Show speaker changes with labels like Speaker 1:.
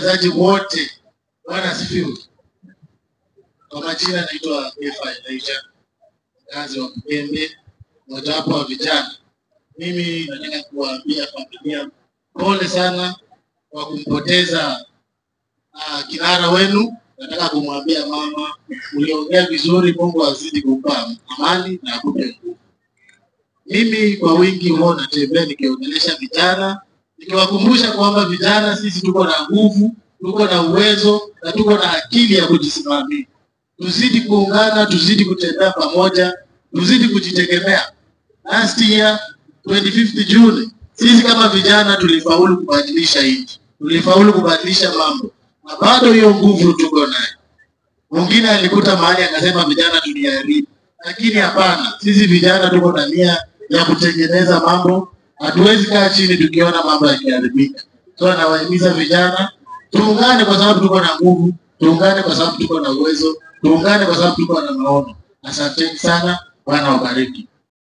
Speaker 1: wachezaji wote Bwana asifiwe. Kwa majina naitwa Elisha kazi wa Kembe, mojawapo wa vijana. Mimi nataka kuwaambia familia pole sana kwa kumpoteza kinara wenu. Nataka kumwambia mama, uliongea vizuri, Mungu azidi kumpa amani na akupe nguvu. Mimi kwa wingi huwa natembea nikiongelesha vijana, nikiwakumbusha kwamba vijana sisi tuko na nguvu, tuko na uwezo na tuko na akili ya kujisimamia. Tuzidi kuungana, tuzidi kutembea pamoja, tuzidi kujitegemea. Last year 25th June sisi kama vijana tulifaulu kubadilisha nchi, tulifaulu kubadilisha mambo, na bado hiyo nguvu tuko nayo. Mwingine alikuta mahali akasema vijana tuliharibu, lakini hapana, sisi vijana tuko na nia ya kutengeneza mambo. Hatuwezi kaa chini tukiona mambo yakiharibika. So nawahimiza vijana tuungane kwa sababu tuko na nguvu, tuungane kwa sababu tuko na uwezo, tuungane kwa sababu tuko na maono. Asante sana, Bwana wabariki.